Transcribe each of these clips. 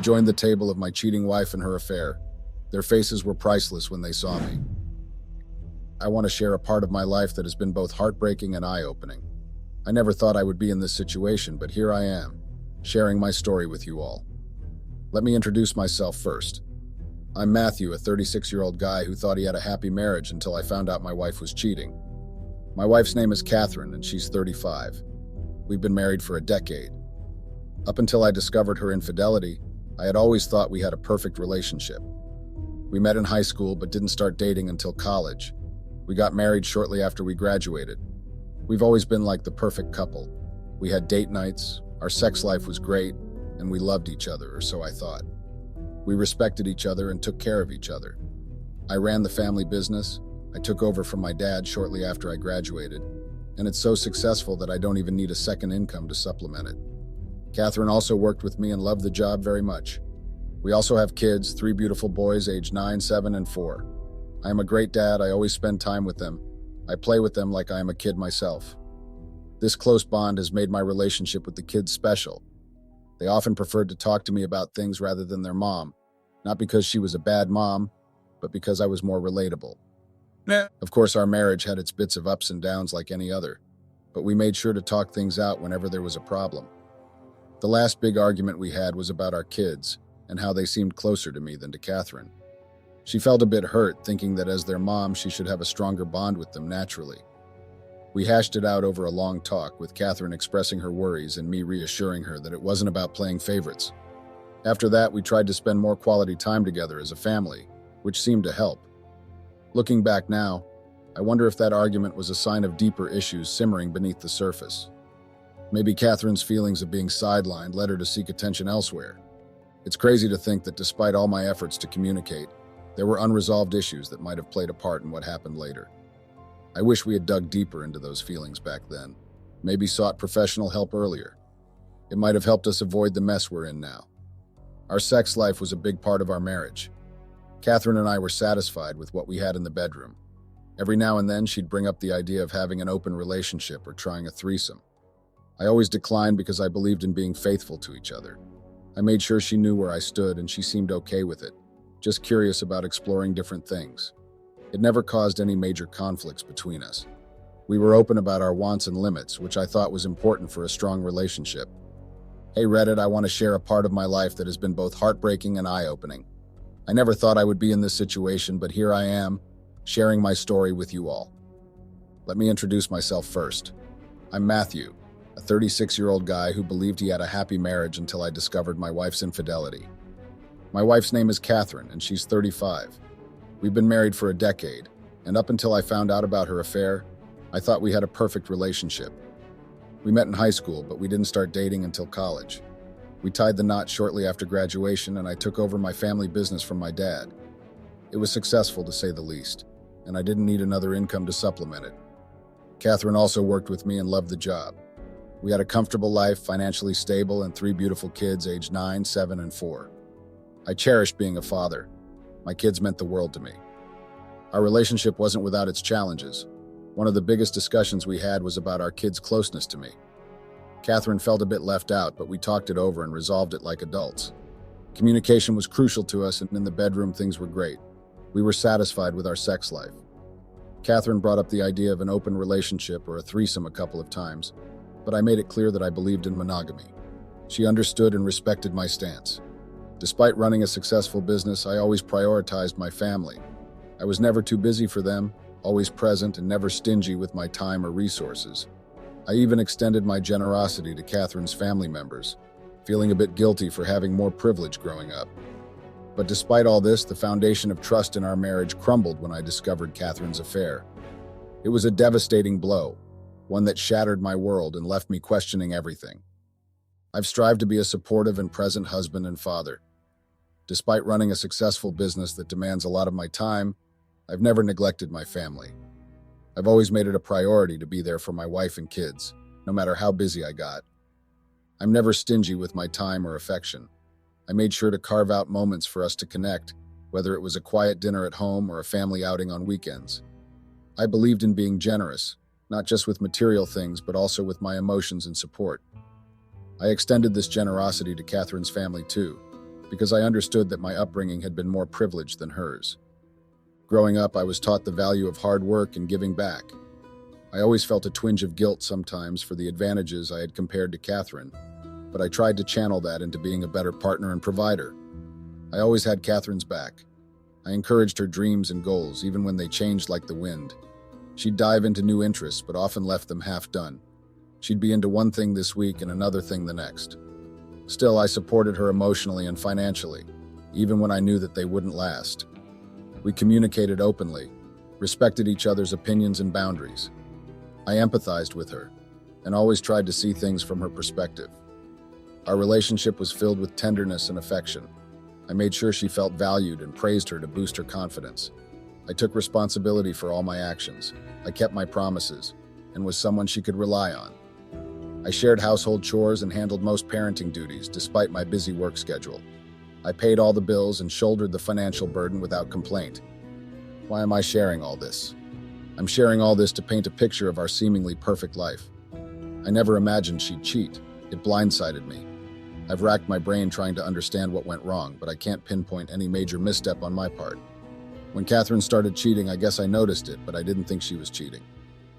joined the table of my cheating wife and her affair. Their faces were priceless when they saw me. I want to share a part of my life that has been both heartbreaking and eye-opening. I never thought I would be in this situation, but here I am, sharing my story with you all. Let me introduce myself first. I'm Matthew, a 36-year-old guy who thought he had a happy marriage until I found out my wife was cheating. My wife's name is Catherine, and she's 35. We've been married for a decade. Up until I discovered her infidelity, I had always thought we had a perfect relationship. We met in high school but didn't start dating until college. We got married shortly after we graduated. We've always been like the perfect couple. We had date nights, our sex life was great, and we loved each other, or so I thought. We respected each other and took care of each other. I ran the family business. I took over from my dad shortly after I graduated, and it's so successful that I don't even need a second income to supplement it. Catherine also worked with me and loved the job very much. We also have kids, 3 beautiful boys aged 9, 7, and 4. I am a great dad. I always spend time with them. I play with them like I am a kid myself. This close bond has made my relationship with the kids special. They often preferred to talk to me about things rather than their mom, not because she was a bad mom, but because I was more relatable. Of course, our marriage had its bits of ups and downs like any other, but we made sure to talk things out whenever there was a problem. The last big argument we had was about our kids and how they seemed closer to me than to Catherine. She felt a bit hurt, thinking that as their mom, she should have a stronger bond with them naturally. We hashed it out over a long talk, with Catherine expressing her worries and me reassuring her that it wasn't about playing favorites. After that, we tried to spend more quality time together as a family, which seemed to help. Looking back now, I wonder if that argument was a sign of deeper issues simmering beneath the surface. Maybe Catherine's feelings of being sidelined led her to seek attention elsewhere. It's crazy to think that despite all my efforts to communicate, there were unresolved issues that might have played a part in what happened later. I wish we had dug deeper into those feelings back then, maybe sought professional help earlier. It might have helped us avoid the mess we're in now. Our sex life was a big part of our marriage. Catherine and I were satisfied with what we had in the bedroom. Every now and then, she'd bring up the idea of having an open relationship or trying a threesome. I always declined because I believed in being faithful to each other. I made sure she knew where I stood and she seemed okay with it, just curious about exploring different things. It never caused any major conflicts between us. We were open about our wants and limits, which I thought was important for a strong relationship. Hey Reddit, I want to share a part of my life that has been both heartbreaking and eye-opening. I never thought I would be in this situation, but here I am, sharing my story with you all. Let me introduce myself first. I'm Matthew, a 36-year-old guy who believed he had a happy marriage until I discovered my wife's infidelity. My wife's name is Catherine, and she's 35. We've been married for a decade, and up until I found out about her affair, I thought we had a perfect relationship. We met in high school, but we didn't start dating until college. We tied the knot shortly after graduation, and I took over my family business from my dad. It was successful, to say the least, and I didn't need another income to supplement it. Catherine also worked with me and loved the job. We had a comfortable life, financially stable, and 3 beautiful kids aged 9, 7, and 4. I cherished being a father. My kids meant the world to me. Our relationship wasn't without its challenges. One of the biggest discussions we had was about our kids' closeness to me. Catherine felt a bit left out, but we talked it over and resolved it like adults. Communication was crucial to us, and in the bedroom things were great. We were satisfied with our sex life. Catherine brought up the idea of an open relationship or a threesome a couple of times, but I made it clear that I believed in monogamy. She understood and respected my stance. Despite running a successful business, I always prioritized my family. I was never too busy for them, always present and never stingy with my time or resources. I even extended my generosity to Catherine's family members, feeling a bit guilty for having more privilege growing up. But despite all this, the foundation of trust in our marriage crumbled when I discovered Catherine's affair. It was a devastating blow, one that shattered my world and left me questioning everything. I've strived to be a supportive and present husband and father. Despite running a successful business that demands a lot of my time, I've never neglected my family. I've always made it a priority to be there for my wife and kids, no matter how busy I got. I'm never stingy with my time or affection. I made sure to carve out moments for us to connect, whether it was a quiet dinner at home or a family outing on weekends. I believed in being generous, not just with material things, but also with my emotions and support. I extended this generosity to Catherine's family too. because I understood that my upbringing had been more privileged than hers. Growing up, I was taught the value of hard work and giving back. I always felt a twinge of guilt sometimes for the advantages I had compared to Catherine, but I tried to channel that into being a better partner and provider. I always had Catherine's back. I encouraged her dreams and goals, even when they changed like the wind. She'd dive into new interests, but often left them half done. She'd be into one thing this week and another thing the next. Still, I supported her emotionally and financially, even when I knew that they wouldn't last. We communicated openly, respected each other's opinions and boundaries. I empathized with her, and always tried to see things from her perspective. Our relationship was filled with tenderness and affection. I made sure she felt valued and praised her to boost her confidence. I took responsibility for all my actions. I kept my promises, and was someone she could rely on. I shared household chores and handled most parenting duties, despite my busy work schedule. I paid all the bills and shouldered the financial burden without complaint. Why am I sharing all this? I'm sharing all this to paint a picture of our seemingly perfect life. I never imagined she'd cheat. It blindsided me. I've racked my brain trying to understand what went wrong, but I can't pinpoint any major misstep on my part. When Catherine started cheating, I guess I noticed it, but I didn't think she was cheating.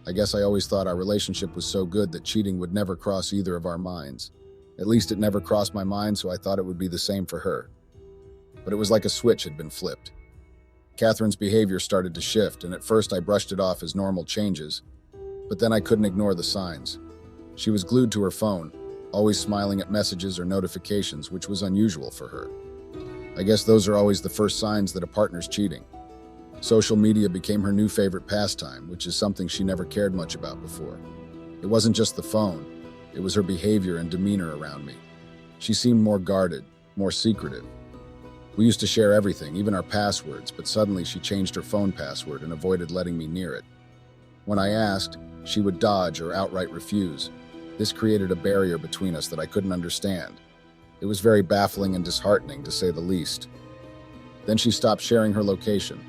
I guess I always thought our relationship was so good that cheating would never cross either of our minds. At least it never crossed my mind, so I thought it would be the same for her. But it was like a switch had been flipped. Catherine's behavior started to shift, and at first I brushed it off as normal changes, but then I couldn't ignore the signs. She was glued to her phone, always smiling at messages or notifications, which was unusual for her. I guess those are always the first signs that a partner's cheating. Social media became her new favorite pastime, which is something she never cared much about before. It wasn't just the phone, it was her behavior and demeanor around me. She seemed more guarded, more secretive. We used to share everything, even our passwords, but suddenly she changed her phone password and avoided letting me near it. When I asked, she would dodge or outright refuse. This created a barrier between us that I couldn't understand. It was very baffling and disheartening, to say the least. Then she stopped sharing her location.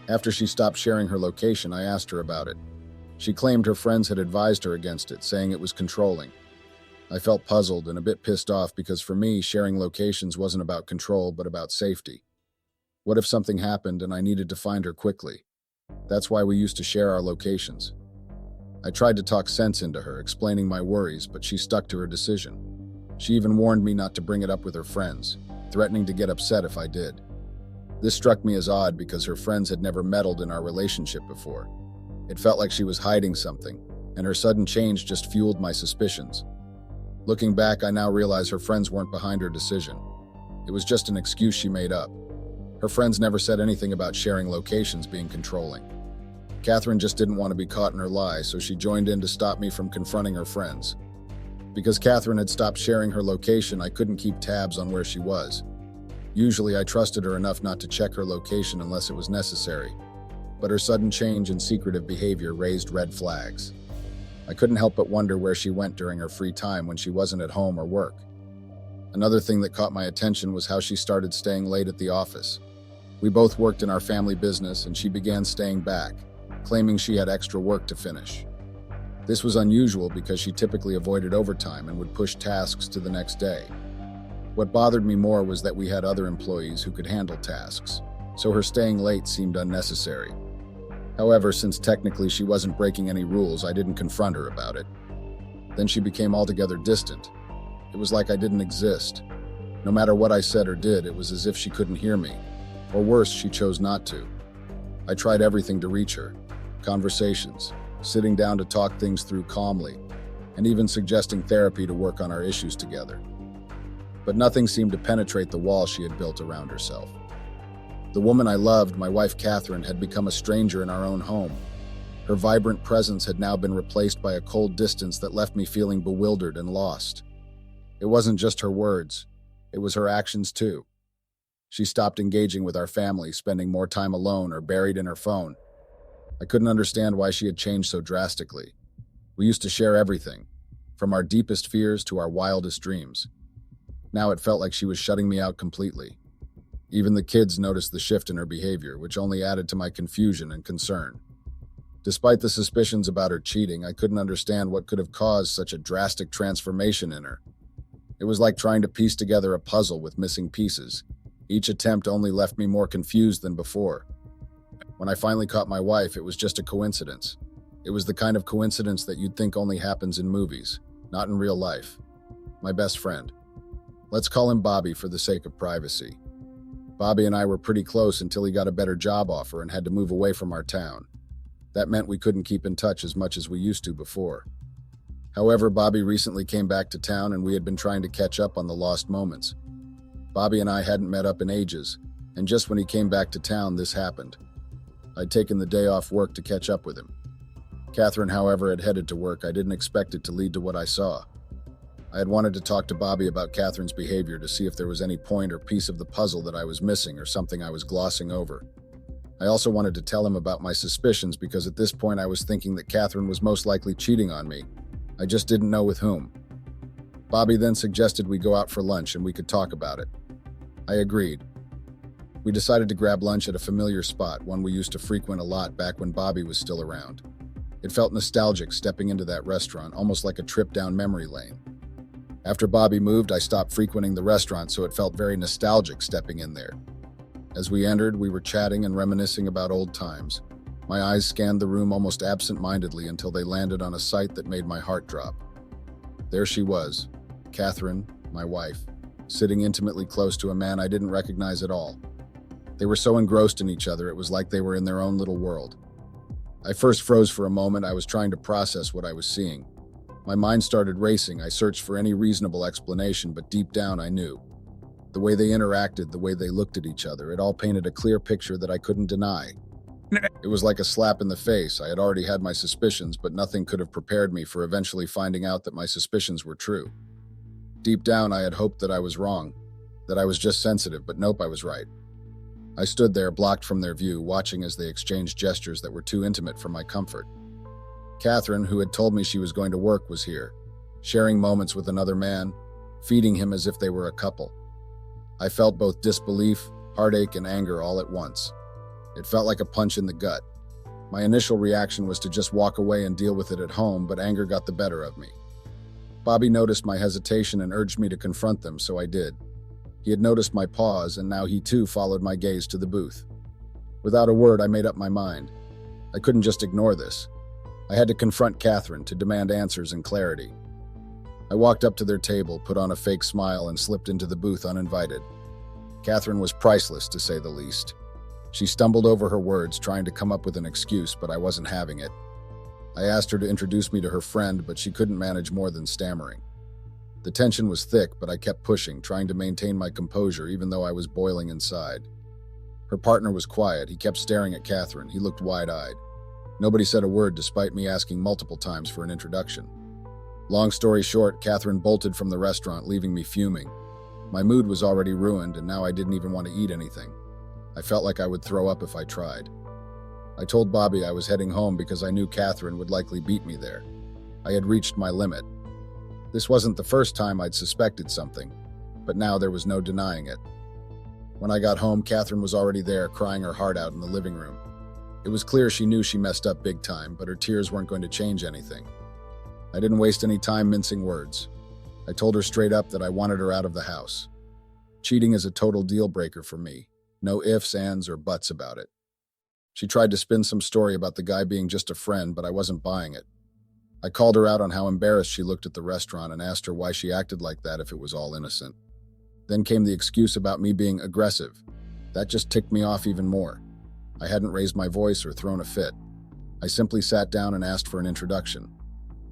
After she stopped sharing her location, I asked her about it. She claimed her friends had advised her against it, saying it was controlling. I felt puzzled and a bit pissed off because for me, sharing locations wasn't about control, but about safety. What if something happened and I needed to find her quickly? That's why we used to share our locations. I tried to talk sense into her, explaining my worries, but she stuck to her decision. She even warned me not to bring it up with her friends, threatening to get upset if I did. This struck me as odd because her friends had never meddled in our relationship before. It felt like she was hiding something, and her sudden change just fueled my suspicions. Looking back, I now realize her friends weren't behind her decision. It was just an excuse she made up. Her friends never said anything about sharing locations being controlling. Catherine just didn't want to be caught in her lie, so she joined in to stop me from confronting her friends. Because Catherine had stopped sharing her location, I couldn't keep tabs on where she was. Usually, I trusted her enough not to check her location unless it was necessary, but her sudden change in secretive behavior raised red flags. I couldn't help but wonder where she went during her free time when she wasn't at home or work. Another thing that caught my attention was how she started staying late at the office. We both worked in our family business, and she began staying back, claiming she had extra work to finish. This was unusual because she typically avoided overtime and would push tasks to the next day. What bothered me more was that we had other employees who could handle tasks, so her staying late seemed unnecessary. However, since technically she wasn't breaking any rules, I didn't confront her about it. Then she became altogether distant. It was like I didn't exist. No matter what I said or did, it was as if she couldn't hear me. Or worse, she chose not to. I tried everything to reach her. Conversations, sitting down to talk things through calmly, and even suggesting therapy to work on our issues together. But nothing seemed to penetrate the wall she had built around herself. The woman I loved, my wife Catherine, had become a stranger in our own home. Her vibrant presence had now been replaced by a cold distance that left me feeling bewildered and lost. It wasn't just her words, it was her actions too. She stopped engaging with our family, spending more time alone or buried in her phone. I couldn't understand why she had changed so drastically. We used to share everything, from our deepest fears to our wildest dreams. Now it felt like she was shutting me out completely. Even the kids noticed the shift in her behavior, which only added to my confusion and concern. Despite the suspicions about her cheating, I couldn't understand what could have caused such a drastic transformation in her. It was like trying to piece together a puzzle with missing pieces. Each attempt only left me more confused than before. When I finally caught my wife, it was just a coincidence. It was the kind of coincidence that you'd think only happens in movies, not in real life. My best friend. Let's call him Bobby for the sake of privacy. Bobby and I were pretty close until he got a better job offer and had to move away from our town. That meant we couldn't keep in touch as much as we used to before. However, Bobby recently came back to town and we had been trying to catch up on the lost moments. Bobby and I hadn't met up in ages, and just when he came back to town, this happened. I'd taken the day off work to catch up with him. Catherine, however, had headed to work. I didn't expect it to lead to what I saw. I had wanted to talk to Bobby about Catherine's behavior to see if there was any point or piece of the puzzle that I was missing or something I was glossing over. I also wanted to tell him about my suspicions because at this point I was thinking that Catherine was most likely cheating on me. I just didn't know with whom. Bobby then suggested we go out for lunch and we could talk about it. I agreed. We decided to grab lunch at a familiar spot, one we used to frequent a lot back when Bobby was still around. It felt nostalgic stepping into that restaurant, almost like a trip down memory lane. After Bobby moved, I stopped frequenting the restaurant, so it felt very nostalgic stepping in there. As we entered, we were chatting and reminiscing about old times. My eyes scanned the room almost absent-mindedly until they landed on a sight that made my heart drop. There she was, Catherine, my wife, sitting intimately close to a man I didn't recognize at all. They were so engrossed in each other, it was like they were in their own little world. I first froze for a moment. I was trying to process what I was seeing. My mind started racing. I searched for any reasonable explanation, but deep down I knew. The way they interacted, the way they looked at each other, it all painted a clear picture that I couldn't deny. It was like a slap in the face. I had already had my suspicions, but nothing could have prepared me for eventually finding out that my suspicions were true. Deep down, I had hoped that I was wrong, that I was just sensitive, but nope, I was right. I stood there, blocked from their view, watching as they exchanged gestures that were too intimate for my comfort. Catherine, who had told me she was going to work, was here, sharing moments with another man, feeding him as if they were a couple. I felt both disbelief, heartache, and anger all at once. It felt like a punch in the gut. My initial reaction was to just walk away and deal with it at home, but anger got the better of me. Bobby noticed my hesitation and urged me to confront them, so I did. He had noticed my pause, and now he too followed my gaze to the booth. Without a word, I made up my mind. I couldn't just ignore this. I had to confront Catherine, to demand answers and clarity. I walked up to their table, put on a fake smile, and slipped into the booth uninvited. Catherine was priceless, to say the least. She stumbled over her words, trying to come up with an excuse, but I wasn't having it. I asked her to introduce me to her friend, but she couldn't manage more than stammering. The tension was thick, but I kept pushing, trying to maintain my composure even though I was boiling inside. Her partner was quiet. He kept staring at Catherine. He looked wide-eyed. Nobody said a word despite me asking multiple times for an introduction. Long story short, Catherine bolted from the restaurant, leaving me fuming. My mood was already ruined, and now I didn't even want to eat anything. I felt like I would throw up if I tried. I told Bobby I was heading home because I knew Catherine would likely beat me there. I had reached my limit. This wasn't the first time I'd suspected something, but now there was no denying it. When I got home, Catherine was already there, crying her heart out in the living room. It was clear she knew she messed up big time, but her tears weren't going to change anything. I didn't waste any time mincing words. I told her straight up that I wanted her out of the house. Cheating is a total deal breaker for me. No ifs, ands, or buts about it. She tried to spin some story about the guy being just a friend, but I wasn't buying it. I called her out on how embarrassed she looked at the restaurant and asked her why she acted like that if it was all innocent. Then came the excuse about me being aggressive. That just ticked me off even more. I hadn't raised my voice or thrown a fit. I simply sat down and asked for an introduction.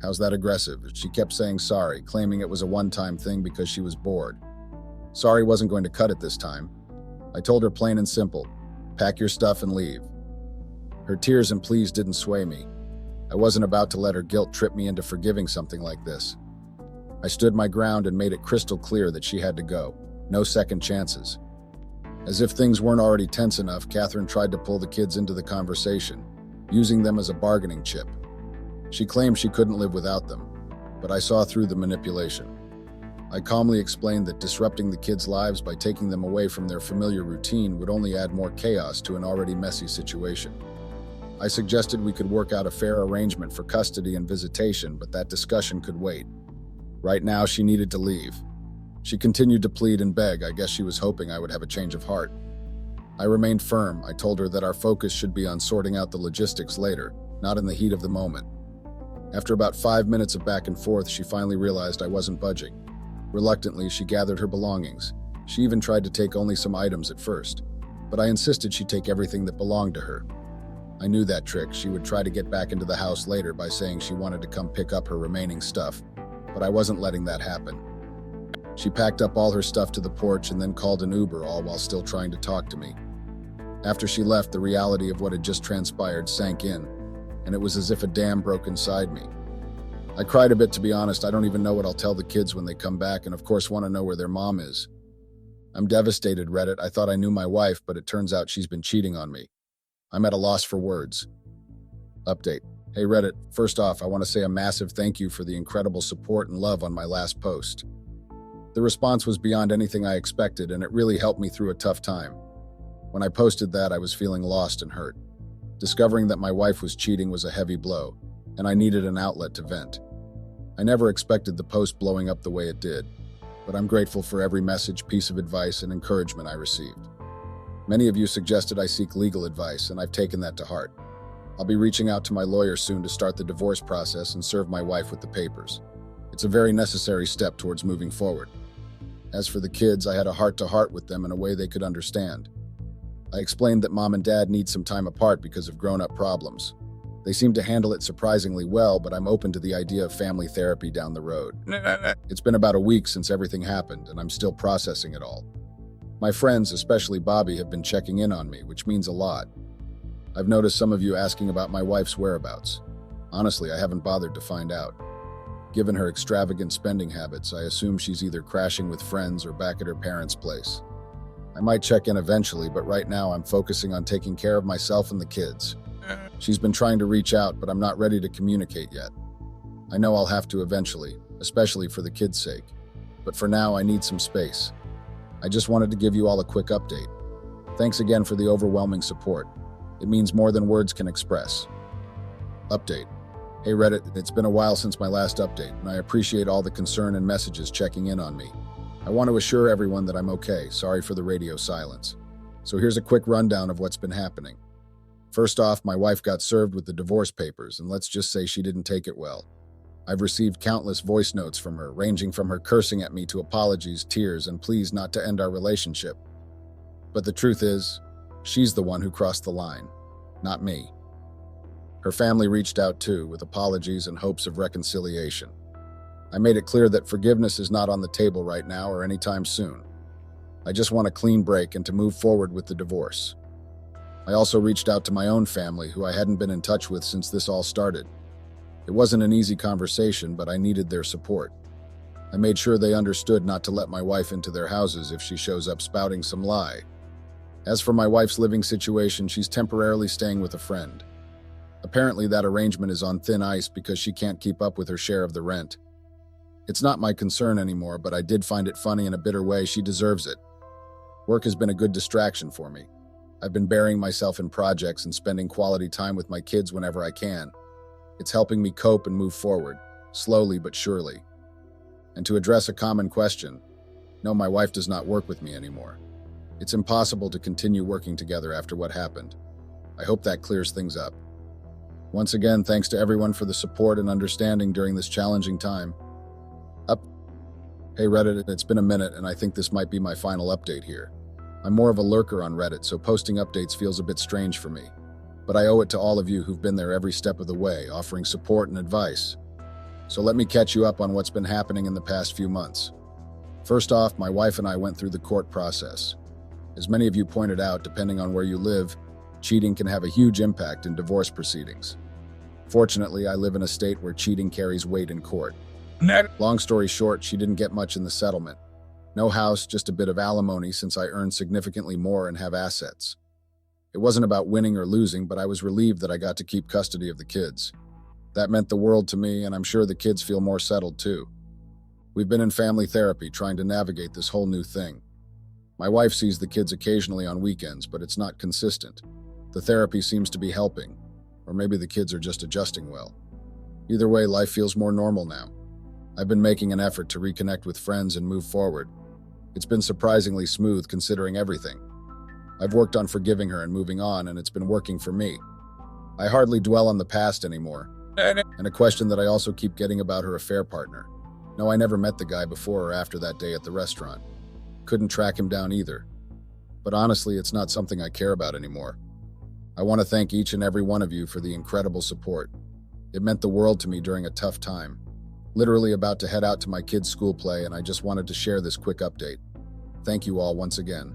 How's that aggressive? She kept saying sorry, claiming it was a one-time thing because she was bored. Sorry wasn't going to cut it this time. I told her plain and simple, pack your stuff and leave. Her tears and pleas didn't sway me. I wasn't about to let her guilt trip me into forgiving something like this. I stood my ground and made it crystal clear that she had to go. No second chances. As if things weren't already tense enough, Catherine tried to pull the kids into the conversation, using them as a bargaining chip. She claimed she couldn't live without them, but I saw through the manipulation. I calmly explained that disrupting the kids' lives by taking them away from their familiar routine would only add more chaos to an already messy situation. I suggested we could work out a fair arrangement for custody and visitation, but that discussion could wait. Right now, she needed to leave. She continued to plead and beg. I guess she was hoping I would have a change of heart. I remained firm. I told her that our focus should be on sorting out the logistics later, not in the heat of the moment. After about 5 minutes of back and forth, she finally realized I wasn't budging. Reluctantly, she gathered her belongings. She even tried to take only some items at first, but I insisted she take everything that belonged to her. I knew that trick. She would try to get back into the house later by saying she wanted to come pick up her remaining stuff, but I wasn't letting that happen. She packed up all her stuff to the porch and then called an Uber, all while still trying to talk to me. After she left, the reality of what had just transpired sank in, and it was as if a dam broke inside me. I cried a bit, to be honest. I don't even know what I'll tell the kids when they come back, and of course want to know where their mom is. I'm devastated, Reddit. I thought I knew my wife, but it turns out she's been cheating on me. I'm at a loss for words. Update. Hey Reddit, first off, I want to say a massive thank you for the incredible support and love on my last post. The response was beyond anything I expected, and it really helped me through a tough time. When I posted that, I was feeling lost and hurt. Discovering that my wife was cheating was a heavy blow, and I needed an outlet to vent. I never expected the post blowing up the way it did, but I'm grateful for every message, piece of advice, and encouragement I received. Many of you suggested I seek legal advice, and I've taken that to heart. I'll be reaching out to my lawyer soon to start the divorce process and serve my wife with the papers. It's a very necessary step towards moving forward. As for the kids, I had a heart-to-heart with them in a way they could understand. I explained that mom and dad need some time apart because of grown-up problems. They seem to handle it surprisingly well, but I'm open to the idea of family therapy down the road. It's been about a week since everything happened, and I'm still processing it all. My friends, especially Bobby, have been checking in on me, which means a lot. I've noticed some of you asking about my wife's whereabouts. Honestly, I haven't bothered to find out. Given her extravagant spending habits, I assume she's either crashing with friends or back at her parents' place. I might check in eventually, but right now I'm focusing on taking care of myself and the kids. She's been trying to reach out, but I'm not ready to communicate yet. I know I'll have to eventually, especially for the kids' sake. But for now, I need some space. I just wanted to give you all a quick update. Thanks again for the overwhelming support. It means more than words can express. Update. Hey Reddit, it's been a while since my last update, and I appreciate all the concern and messages checking in on me. I want to assure everyone that I'm okay. Sorry for the radio silence. So here's a quick rundown of what's been happening. First off, my wife got served with the divorce papers, and let's just say she didn't take it well. I've received countless voice notes from her, ranging from her cursing at me to apologies, tears, and pleas not to end our relationship. But the truth is, she's the one who crossed the line, not me. Her family reached out too, with apologies and hopes of reconciliation. I made it clear that forgiveness is not on the table right now or anytime soon. I just want a clean break and to move forward with the divorce. I also reached out to my own family, who I hadn't been in touch with since this all started. It wasn't an easy conversation, but I needed their support. I made sure they understood not to let my wife into their houses if she shows up spouting some lie. As for my wife's living situation, she's temporarily staying with a friend. Apparently that arrangement is on thin ice because she can't keep up with her share of the rent. It's not my concern anymore, but I did find it funny in a bitter way. She deserves it. Work has been a good distraction for me. I've been burying myself in projects and spending quality time with my kids whenever I can. It's helping me cope and move forward, slowly but surely. And to address a common question, no, my wife does not work with me anymore. It's impossible to continue working together after what happened. I hope that clears things up. Once again, thanks to everyone for the support and understanding during this challenging time. Hey Reddit, it's been a minute, and I think this might be my final update here. I'm more of a lurker on Reddit, so posting updates feels a bit strange for me. But I owe it to all of you who've been there every step of the way, offering support and advice. So let me catch you up on what's been happening in the past few months. First off, my wife and I went through the court process. As many of you pointed out, depending on where you live, cheating can have a huge impact in divorce proceedings. Fortunately, I live in a state where cheating carries weight in court. Long story short, she didn't get much in the settlement. No house, just a bit of alimony since I earn significantly more and have assets. It wasn't about winning or losing, but I was relieved that I got to keep custody of the kids. That meant the world to me, and I'm sure the kids feel more settled too. We've been in family therapy trying to navigate this whole new thing. My wife sees the kids occasionally on weekends, but it's not consistent. The therapy seems to be helping, or maybe the kids are just adjusting well. Either way, life feels more normal now. I've been making an effort to reconnect with friends and move forward. It's been surprisingly smooth considering everything. I've worked on forgiving her and moving on, and it's been working for me. I hardly dwell on the past anymore. And a question that I also keep getting about her affair partner. No, I never met the guy before or after that day at the restaurant. Couldn't track him down either. But honestly, it's not something I care about anymore. I want to thank each and every one of you for the incredible support. It meant the world to me during a tough time. Literally about to head out to my kids' school play, and I just wanted to share this quick update. Thank you all once again.